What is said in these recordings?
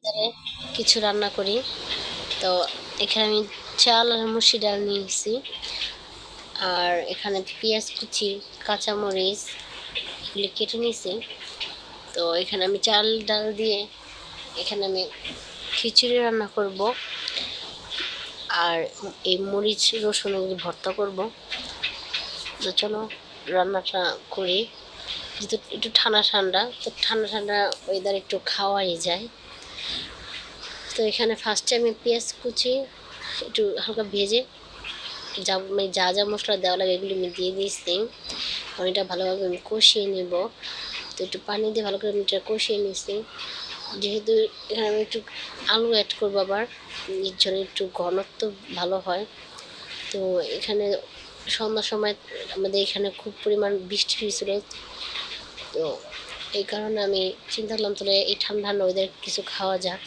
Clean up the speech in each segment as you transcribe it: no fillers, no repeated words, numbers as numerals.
ভিতরে কিছু রান্না করি। তো এখানে আমি চাল আর মুসুর ডাল নিয়েছি, আর এখানে পেঁয়াজ কুচি, কাঁচামরিচ এগুলি কেটে নিয়েছি। তো এখানে আমি চাল ডাল দিয়ে এখানে আমি খিচুড়ি রান্না করব, আর এই মরিচ রসুন এগুলি ভর্তা করব। তো চলো রান্নাটা করি। যেহেতু একটু ঠান্ডা ঠান্ডা, তো ঠান্ডা ঠান্ডা ওয়েদার একটু খাওয়াই যায়। তো এখানে ফার্স্টে আমি পেঁয়াজ কুচি একটু হালকা ভেজে যা যা মশলা দেওয়া লাগে এগুলি আমি দিয়ে দিয়েছি। আমি এটা ভালোভাবে আমি কষিয়ে নেব। তো একটু পানি দিয়ে ভালো করে আমি এটা কষিয়ে নিয়েছি। যেহেতু এখানে আমি একটু আলু অ্যাড করবো, আবার এর জন্য একটু ঘনত্ব ভালো হয়। তো এখানে সন্ধ্যার সময় আমাদের এখানে খুব পরিমাণ বৃষ্টি হয়েছিল। তো এই কারণে আমি চিন্তা করলাম তাহলে এই ঠান্ডা ওদের কিছু খাওয়া যাক।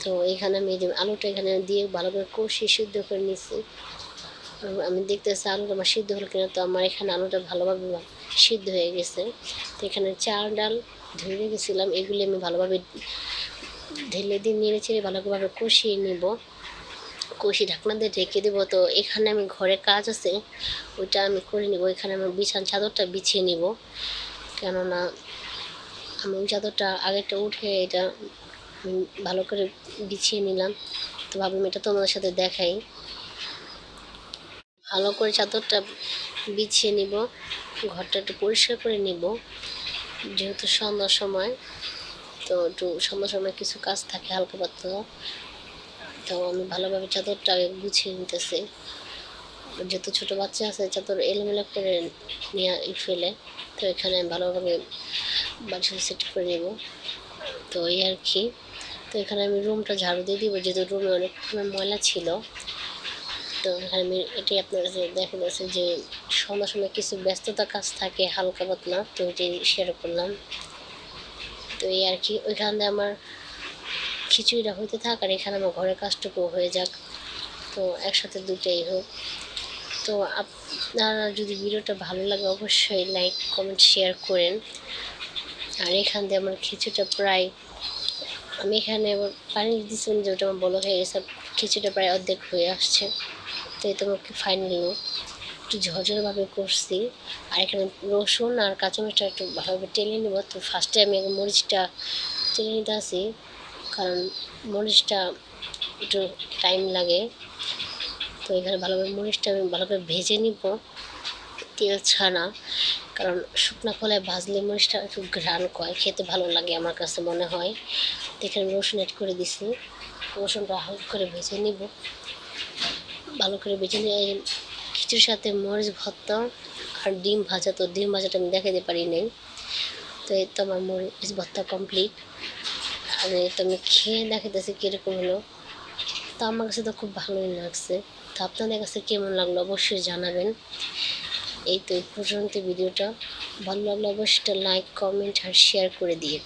তো এখানে আমি আলুটা এখানে দিয়ে ভালো করে কষিয়ে সিদ্ধ করে নিয়েছি। আমি দেখতেছি আলুটা আমার সিদ্ধ হলো কিনা। তো আমার এখানে আলুটা ভালোভাবে সিদ্ধ হয়ে গেছে। তো এখানে চাল ডাল ধুয়ে রেখেছিলাম, এগুলি আমি ভালোভাবে ঢেলে দিয়ে নেড়ে চেড়ে ভালোভাবে কষিয়ে নিব। কষি ঢাকনা দিয়ে ঢেকে দেবো। তো এখানে আমি ঘরে কাজ আছে, ওইটা আমি করে নিব। এখানে আমার বিছানা চাদরটা বিছিয়ে নিব, কেননা আমি ওই চাদরটা আগেরটা উঠে এটা ভালো করে বিছিয়ে নিলাম। তো ভাবলাম এটা তোমাদের সাথে দেখাই। ভালো করে চাদরটা বিছিয়ে নিব, ঘরটা একটু পরিষ্কার করে নিব, যেহেতু সন্ধ্যার সময়। তো একটু সন্ধ্যার সময় কিছু কাজ থাকে হালকা পাতলা। তো আমি ভালোভাবে চাদরটা গুছিয়ে নিতেছি। যেহেতু ছোটো বাচ্চা আছে, চাদর এলোমেলো করে নিয়ে ফেলে। তো এখানে আমি ভালোভাবে বাচ্চা সেট করে নেব। তো এই আর কি। তো এখানে আমি রুমটা ঝাড়ু দিয়ে দিব, যেহেতু রুমে অনেক ময়লা ছিল। তো এখানে আমি এটাই আপনার কাছে দেখা যাচ্ছে যে সন্ধ্যার সময় কিছু ব্যস্ততা কাজ থাকে হালকা পাতলা, তো এটাই শেয়ার করলাম। তো এই আর কি। ওইখানে আমার খিচুড়িটা হইতে থাক, আর এখানে আমার ঘরের কাজটুকু হয়ে যাক। তো একসাথে দুটাই হোক। তো আপনারা যদি ভিডিওটা ভালো লাগে অবশ্যই লাইক কমেন্ট শেয়ার করেন। আর এখান দিয়ে আমার খিচুড়িটা প্রায়, আমি এখানে পানি দিচ্ছিলাম যে ওটা আমার বড় হয়ে গেছে, খিচুড়িটা প্রায় অর্ধেক হয়ে আসছে। তো এই তোমাকে ফাইনাল লুক একটু ঝরঝরভাবে করছি। আর এখানে রসুন আর কাঁচামরিচটা একটু ভালোভাবে টেলে নেব। তো ফার্স্টে আমি মরিচটা টেলে নিতে আসি, কারণ মরিচটা একটু টাইম লাগে। তো এখানে ভালোভাবে মরিচটা আমি ভালোভাবে ভেজে নিব, তেল ছাড়া। কারণ শুকনো খোলায় ভাজলে মরিচটা একটু ঘ্রাণ কয়, খেতে ভালো লাগে আমার কাছে মনে হয়। তো এখানে রসুন অ্যাড করে দিছি, রসুনটা হালকা করে ভেজে নিব। ভালো করে ভেজে নিয়ে খিচুড়ির সাথে মরিচ ভর্তা আর ডিম ভাজা। তো ডিম ভাজাটা আমি দেখাতে পারি নাই। তো এই তো আমার মরিচ ভর্তা কমপ্লিট। আর এই তো আমি খেয়ে দেখাতেছি কীরকম হলো। তো আমার কাছে তো খুব ভালোই লাগছে। তো আপনাদের কাছে কেমন লাগলো অবশ্যই জানাবেন। এই তো এই পর্যন্ত ভিডিওটা। ভালো লাগলে অবশ্যই লাইক কমেন্ট আর শেয়ার করে দিয়ে